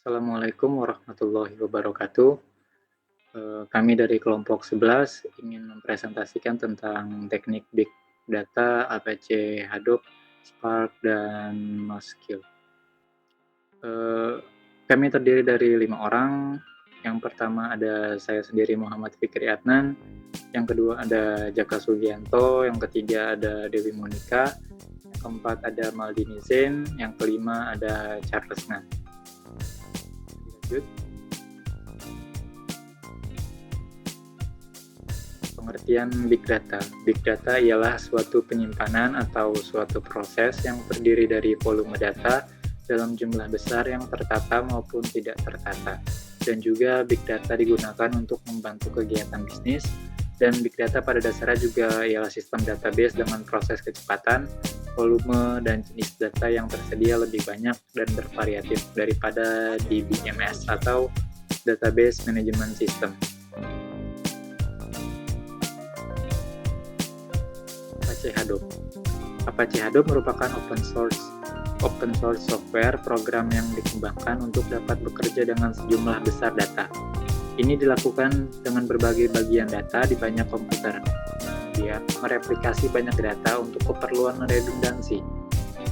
Assalamualaikum warahmatullahi wabarakatuh. Kami dari kelompok 11 ingin mempresentasikan tentang teknik Big Data, APC, Hadoop, Spark, dan NoSQL. Kami terdiri dari 5 orang. Yang pertama ada saya sendiri, Muhammad Fikri Adnan. Yang kedua ada Jaka Sugianto. Yang ketiga ada Dewi Monika. Yang keempat ada Maldini Zain. Yang kelima ada Charles Nan. Lanjut. Pengertian Big Data. Big Data ialah suatu penyimpanan atau suatu proses yang terdiri dari volume data dalam jumlah besar yang tertata maupun tidak tertata. Dan juga Big Data digunakan untuk membantu kegiatan bisnis. Dan Big Data pada dasarnya juga ialah sistem database dengan proses kecepatan, volume, dan jenis data yang tersedia lebih banyak dan bervariatif daripada DBMS atau Database Management System. Apache Hadoop. Apache Hadoop merupakan open source software program yang dikembangkan untuk dapat bekerja dengan sejumlah besar data. Ini dilakukan dengan berbagai bagian data di banyak komputer. Dia mereplikasi banyak data untuk keperluan redundansi.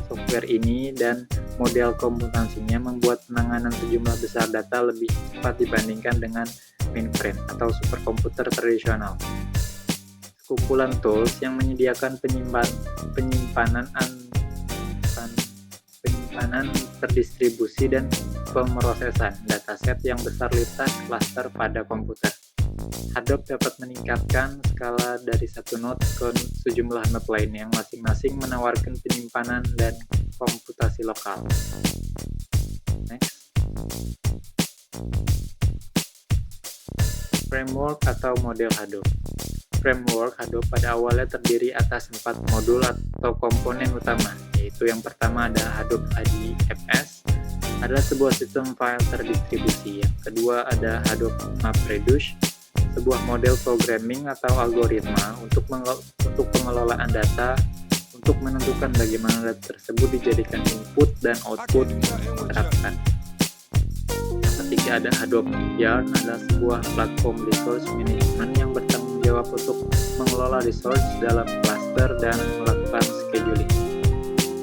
Software ini dan model komputasinya membuat penanganan sejumlah besar data lebih cepat dibandingkan dengan mainframe atau superkomputer tradisional. Kumpulan tools yang menyediakan penyimpanan terdistribusi dan pemrosesan dataset yang besar lintas klaster pada komputer. Hadoop dapat meningkatkan skala dari satu node ke sejumlah node lain yang masing-masing menawarkan penyimpanan dan komputasi lokal. Next. Framework atau model Hadoop. Framework Hadoop pada awalnya terdiri atas 4 modul atau komponen utama, yaitu yang pertama ada Hadoop ADFS, adalah sebuah sistem file terdistribusi. Yang kedua ada Hadoop MapReduce, sebuah model programming atau algoritma untuk pengelolaan data untuk menentukan bagaimana data tersebut dijadikan input dan output diterapkan. Yang ketiga ada Hadoop Yarn, adalah sebuah platform resource management yang bertanggung jawab untuk mengelola resource dalam cluster dan melakukan scheduling.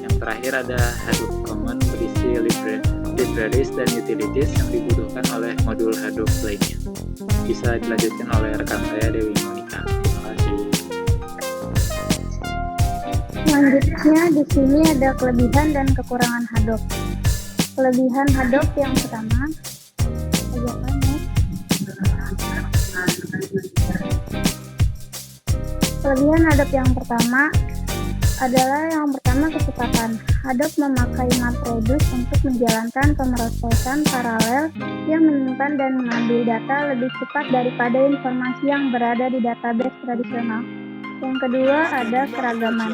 Yang terakhir ada Hadoop Common, berisi libraries dan utilities yang dibutuhkan oleh modul Hadoop lainnya. Bisa dilanjutkan oleh rekan saya Dewi Monika. Terima kasih. Selanjutnya di sini ada kelebihan dan kekurangan Hadoop. Kelebihan Hadoop yang pertama, Kelebihan Hadoop yang pertama adalah kecepatan. Hadoop memakai MapReduce untuk menjalankan pemrosesan paralel yang menyimpan dan mengambil data lebih cepat daripada informasi yang berada di database tradisional. Yang kedua ada keragaman.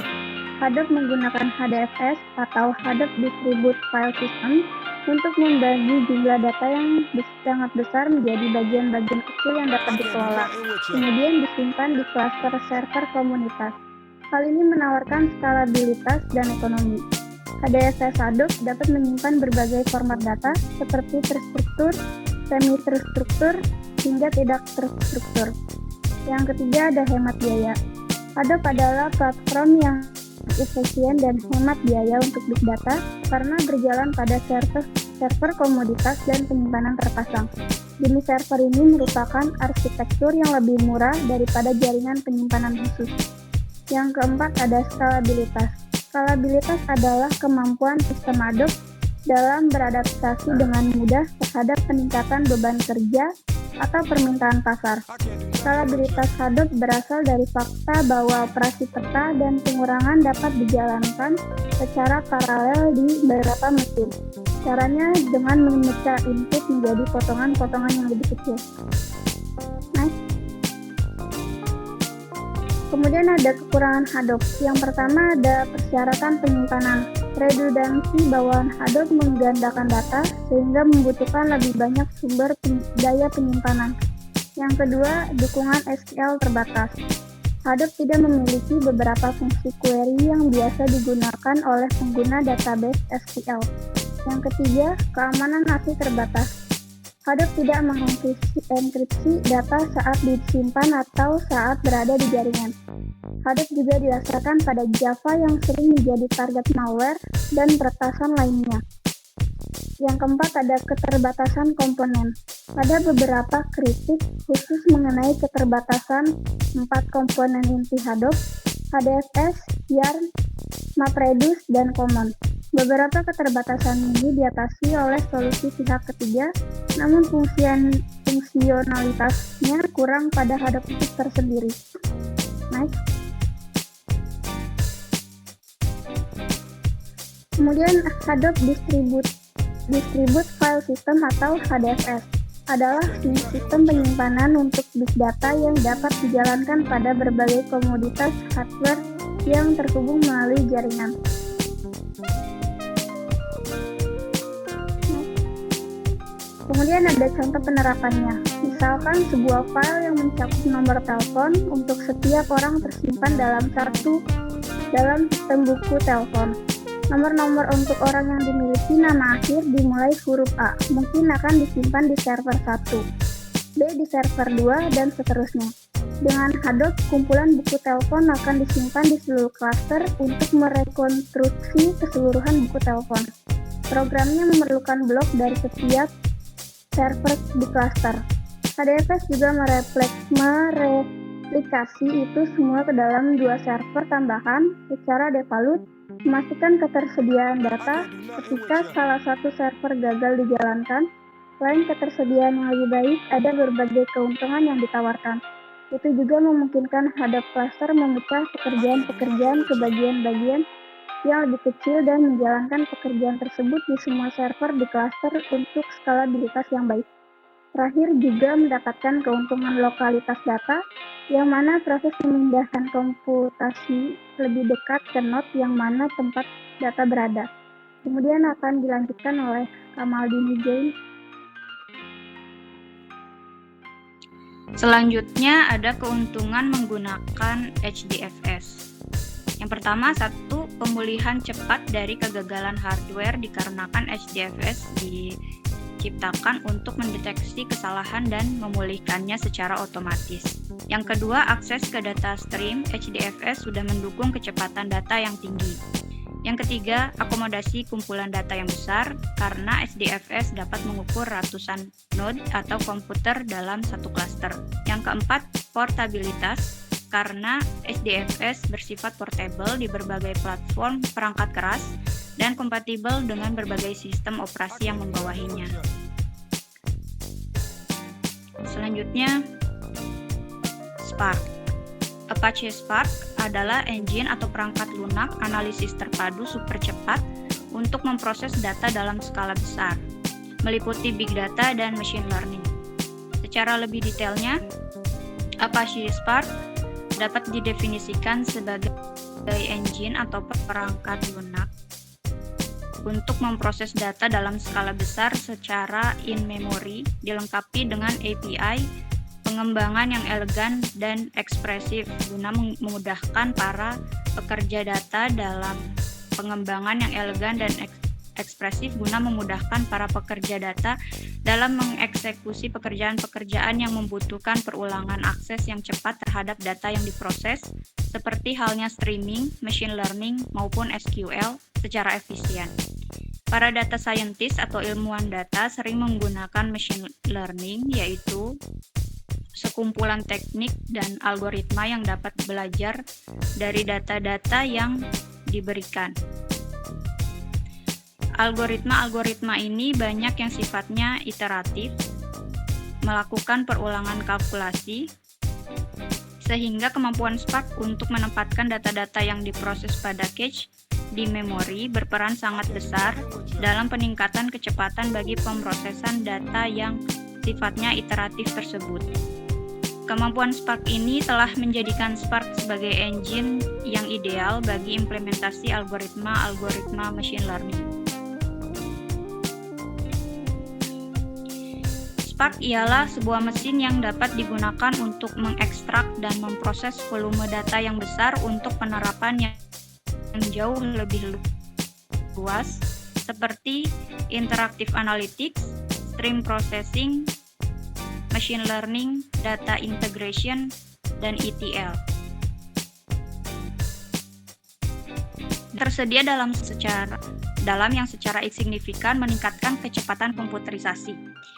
Hadoop menggunakan HDFS atau Hadoop Distributed File System untuk membagi jumlah data yang sangat besar menjadi bagian-bagian kecil yang dapat dikelola, kemudian disimpan di klaster server komunitas. Hal ini menawarkan skalabilitas dan ekonomi. HDFS Hadoop dapat menyimpan berbagai format data seperti terstruktur, semi-terstruktur, hingga tidak terstruktur. Yang ketiga ada hemat biaya. Hadoop adalah platform yang efisien dan hemat biaya untuk big data karena berjalan pada server komoditas dan penyimpanan terpasang. Jenis server ini merupakan arsitektur yang lebih murah daripada jaringan penyimpanan khusus. Yang keempat ada skalabilitas. Skalabilitas adalah kemampuan sistem Hadoop dalam beradaptasi dengan mudah terhadap peningkatan beban kerja atau permintaan pasar. Skalabilitas Hadoop berasal dari fakta bahwa operasi peta dan pengurangan dapat dijalankan secara paralel di beberapa mesin. Caranya dengan memecah input menjadi potongan-potongan yang lebih kecil. Kemudian ada kekurangan Hadoop. Yang pertama ada persyaratan penyimpanan. Redundansi bawaan Hadoop menggandakan data sehingga membutuhkan lebih banyak sumber daya penyimpanan. Yang kedua, dukungan SQL terbatas. Hadoop tidak memiliki beberapa fungsi query yang biasa digunakan oleh pengguna database SQL. Yang ketiga, keamanan masih terbatas. Hadoop tidak mengenkripsi data saat disimpan atau saat berada di jaringan. Hadoop juga didasarkan pada Java yang sering menjadi target malware dan peretasan lainnya. Yang keempat, ada keterbatasan komponen. Ada beberapa kritik khusus mengenai keterbatasan 4 komponen inti Hadoop, HDFS, Yarn, MapReduce, dan Common. Beberapa keterbatasan ini diatasi oleh solusi pihak ketiga, namun fungsionalitasnya kurang pada Hadoop itu tersendiri. Next. Kemudian Hadoop Distribute File System atau HDFS adalah sistem penyimpanan untuk big data yang dapat dijalankan pada berbagai komoditas hardware yang terhubung melalui jaringan. Kemudian ada contoh penerapannya. Misalkan sebuah file yang mencakup nomor telepon untuk setiap orang tersimpan dalam sistem buku telepon. Nomor-nomor untuk orang yang dimiliki nama akhir dimulai huruf A mungkin akan disimpan di server 1, B di server 2, dan seterusnya. Dengan Hadoop, kumpulan buku telepon akan disimpan di seluruh klaster untuk merekonstruksi keseluruhan buku telepon. Programnya memerlukan blok dari setiap server di klaster. HDFS juga mereplikasi itu semua ke dalam 2 server tambahan secara default, memastikan ketersediaan data ketika salah satu server gagal dijalankan. Selain ketersediaan yang lebih baik, ada berbagai keuntungan yang ditawarkan. Itu juga memungkinkan Hadoop cluster memecah pekerjaan-pekerjaan ke bagian-bagian yang lebih kecil dan menjalankan pekerjaan tersebut di semua server di cluster untuk skalabilitas yang baik. Terakhir juga mendapatkan keuntungan lokalitas data, yang mana proses memindahkan komputasi lebih dekat ke node yang mana tempat data berada. Kemudian akan dilanjutkan oleh Kamaldini Jain. Selanjutnya ada keuntungan menggunakan HDFS. Yang pertama, satu, pemulihan cepat dari kegagalan hardware dikarenakan HDFS diciptakan untuk mendeteksi kesalahan dan memulihkannya secara otomatis. Yang kedua, akses ke data stream HDFS sudah mendukung kecepatan data yang tinggi. Yang ketiga, akomodasi kumpulan data yang besar karena HDFS dapat mengukur ratusan node atau komputer dalam satu klaster. Yang keempat, portabilitas karena HDFS bersifat portable di berbagai platform perangkat keras dan kompatibel dengan berbagai sistem operasi yang membawahinya. Selanjutnya, Spark. Apache Spark adalah engine atau perangkat lunak analisis terpadu super cepat untuk memproses data dalam skala besar, meliputi big data dan machine learning. Secara lebih detailnya, Apache Spark dapat didefinisikan sebagai engine atau perangkat lunak untuk memproses data dalam skala besar secara in-memory, dilengkapi dengan API, pengembangan yang elegan dan ekspresif guna memudahkan para pekerja data dalam pengembangan yang elegan dan ekspresif guna memudahkan para pekerja data dalam mengeksekusi pekerjaan-pekerjaan yang membutuhkan perulangan akses yang cepat terhadap data yang diproses, seperti halnya streaming, machine learning, maupun SQL secara efisien. Para data scientist atau ilmuwan data sering menggunakan machine learning, yaitu sekumpulan teknik dan algoritma yang dapat belajar dari data-data yang diberikan. Algoritma-algoritma ini banyak yang sifatnya iteratif, melakukan perulangan kalkulasi, sehingga kemampuan Spark untuk menempatkan data-data yang diproses pada cache di memori berperan sangat besar dalam peningkatan kecepatan bagi pemrosesan data yang sifatnya iteratif tersebut. Kemampuan Spark ini telah menjadikan Spark sebagai engine yang ideal bagi implementasi algoritma-algoritma machine learning. Spark ialah sebuah mesin yang dapat digunakan untuk mengekstrak dan memproses volume data yang besar untuk penerapan yang jauh lebih luas seperti interactive analytics, stream processing, machine learning, data integration, dan ETL. Tersedia dalam yang secara signifikan meningkatkan kecepatan komputerisasi,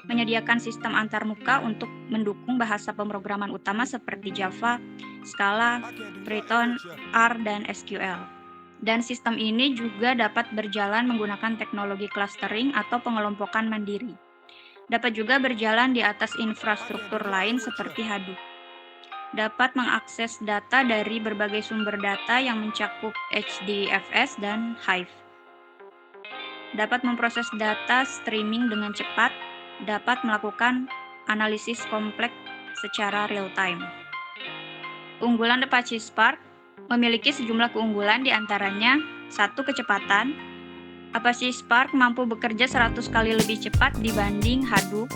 menyediakan sistem antarmuka untuk mendukung bahasa pemrograman utama seperti Java, Scala, Python, R, dan SQL. Dan sistem ini juga dapat berjalan menggunakan teknologi clustering atau pengelompokan mandiri. Dapat juga berjalan di atas infrastruktur lain seperti Hadoop. Dapat mengakses data dari berbagai sumber data yang mencakup HDFS dan Hive. Dapat memproses data streaming dengan cepat, dapat melakukan analisis kompleks secara real-time. Keunggulan Apache Spark memiliki sejumlah keunggulan, diantaranya 1. Kecepatan. Apache Spark mampu bekerja 100 kali lebih cepat dibanding Hadoop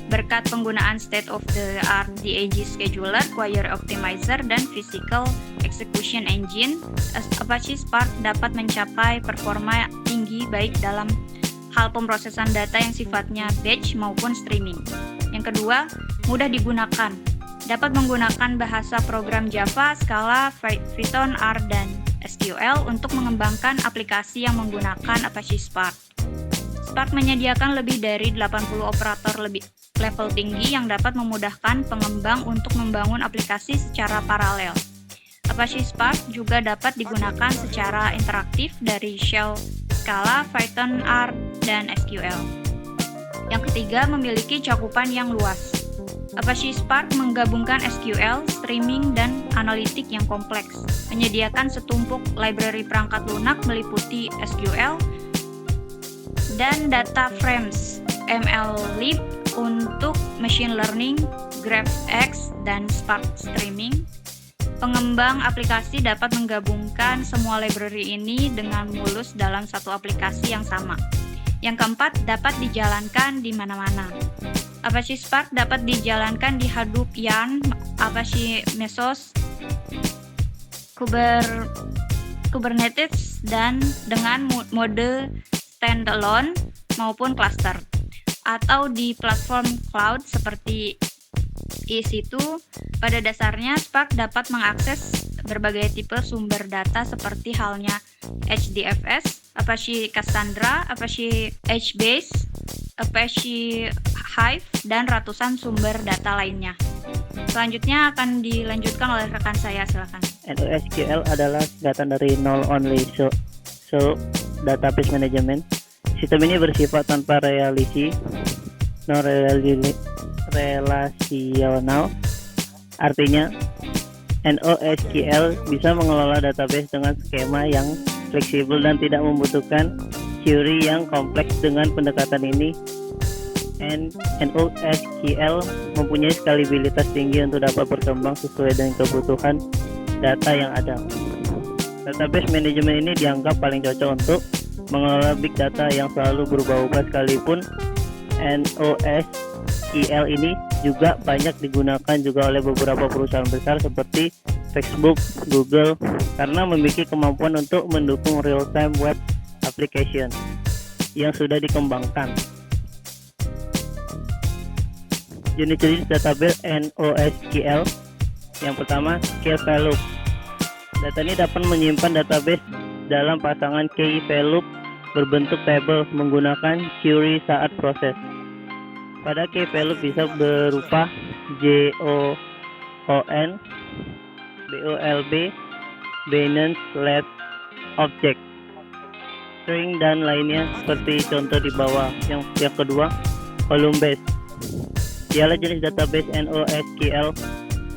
berkat penggunaan state-of-the-art DAG scheduler, query optimizer, dan physical execution engine. Apache Spark dapat mencapai performa tinggi baik dalam hal pemrosesan data yang sifatnya batch maupun streaming. Yang kedua, mudah digunakan. Dapat menggunakan bahasa program Java, Scala, Python, R, dan SQL untuk mengembangkan aplikasi yang menggunakan Apache Spark. Spark menyediakan lebih dari 80 operator level tinggi yang dapat memudahkan pengembang untuk membangun aplikasi secara paralel. Apache Spark juga dapat digunakan secara interaktif dari shell Scala, Python, R, dan SQL. Yang ketiga, memiliki cakupan yang luas. Apache Spark menggabungkan SQL, streaming, dan analitik yang kompleks, menyediakan setumpuk library perangkat lunak meliputi SQL dan data frames, MLlib untuk machine learning, GraphX, dan Spark Streaming. Pengembang aplikasi dapat menggabungkan semua library ini dengan mulus dalam satu aplikasi yang sama. Yang keempat, dapat dijalankan di mana-mana. Apache Spark dapat dijalankan di Hadoop Yarn, Apache Mesos, Kubernetes, dan dengan mode standalone maupun cluster, atau di platform cloud seperti EC2. Pada dasarnya, Spark dapat mengakses berbagai tipe sumber data seperti halnya HDFS, Apache Cassandra, Apache HBase, Apache Hive, dan ratusan sumber data lainnya. Selanjutnya akan dilanjutkan oleh rekan saya, silakan. NoSQL adalah singkatan dari Null Only So Database Management. Sistem ini bersifat tanpa relasi, relasional. Artinya, NoSQL bisa mengelola database dengan skema yang fleksibel dan tidak membutuhkan query yang kompleks. Dengan pendekatan ini, NoSQL mempunyai scalabilitas tinggi untuk dapat berkembang sesuai dengan kebutuhan data yang ada. Database manajemen ini dianggap paling cocok untuk mengelola big data yang selalu berubah-ubah, sekalipun NoSQL ini juga banyak digunakan juga oleh beberapa perusahaan besar seperti Facebook, Google, karena memiliki kemampuan untuk mendukung real-time web application yang sudah dikembangkan. Jenis-jenis database NoSQL. Yang pertama, key-value. Data ini dapat menyimpan database dalam pasangan key-value berbentuk tabel menggunakan query saat proses. Pada key-value bisa berupa JOON, BOLB, Binance, Let, Object, string, dan lainnya seperti contoh di bawah. Yang kedua, column based. Ialah jenis database NoSQL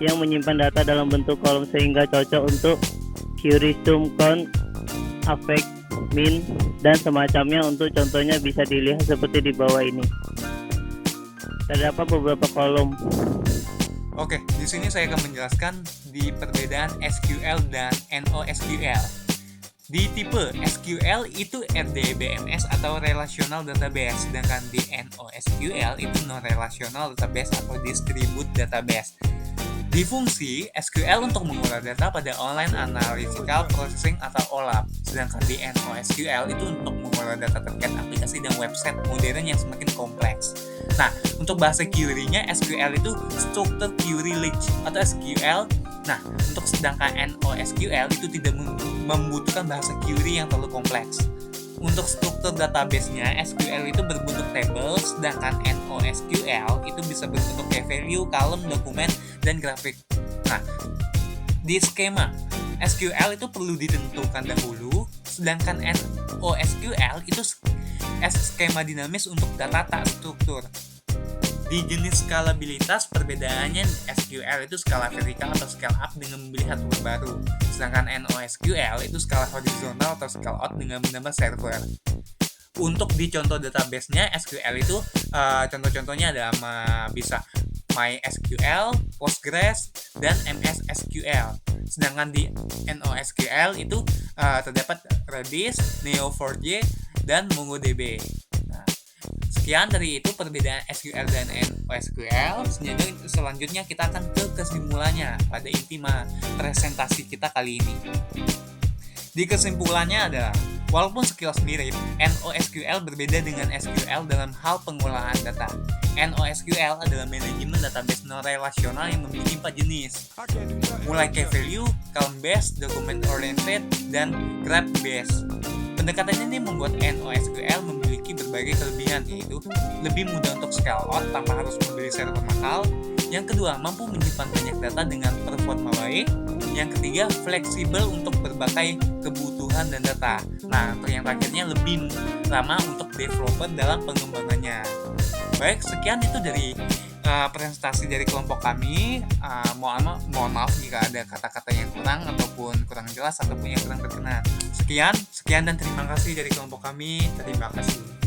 yang menyimpan data dalam bentuk kolom sehingga cocok untuk query sum, count, affect, min, dan semacamnya. Untuk contohnya bisa dilihat seperti di bawah ini. Terdapat beberapa kolom. Oke, di sini saya akan menjelaskan di perbedaan SQL dan NoSQL. Di tipe SQL itu RDBMS atau Relational Database, sedangkan di NoSQL itu Non-Relational Database atau Distributed Database. Di fungsi, SQL untuk mengolah data pada Online Analytical Processing atau OLAP, sedangkan di NoSQL itu untuk mengolah mengelola data terkait aplikasi dan website modern yang semakin kompleks. Nah, untuk bahasa query-nya SQL itu Structured Query Language atau SQL. Nah, untuk sedangkan NoSQL itu tidak membutuhkan bahasa query yang terlalu kompleks. Untuk struktur database-nya, SQL itu berbentuk table, sedangkan NoSQL itu bisa berbentuk key value, column, dokumen, dan grafik. Nah, di skema SQL itu perlu ditentukan dahulu, sedangkan NoSQL itu skema dinamis untuk data tak struktur. Di jenis skalabilitas, perbedaannya SQL itu skala vertikal atau scale up dengan membeli hardware baru, sedangkan NoSQL itu skala horizontal atau scale out dengan menambah server. Untuk di contoh database-nya, SQL itu contoh-contohnya ada bisa MySQL, Postgres, dan MS SQL. Sedangkan di NoSQL itu terdapat Redis, Neo4j, dan MongoDB. Sekian dari itu perbedaan SQL dan NoSQL. Selanjutnya kita akan ke kesimpulannya pada inti presentasi kita kali ini. Di kesimpulannya adalah, walaupun sekilas mirip, NoSQL berbeda dengan SQL dalam hal pengolahan data. NoSQL adalah manajemen database non-relasional yang memiliki 4 jenis, mulai key value, column based, document oriented, dan graph based. Pendekatannya ini membuat NoSQL memiliki berbagai kelebihan, yaitu lebih mudah untuk scale out tanpa harus membeli server mahal. Yang kedua, mampu menyimpan banyak data dengan performa baik. Yang ketiga, fleksibel untuk berbagai kebutuhan dan data. Nah, untuk yang terakhirnya lebih lama untuk developer dalam pengembangannya. Baik, sekian itu dari presentasi dari kelompok kami. Mohon maaf jika ada kata-kata yang kurang ataupun kurang jelas ataupun yang kurang berkenan. Sekian dan terima kasih dari kelompok kami. Terima kasih.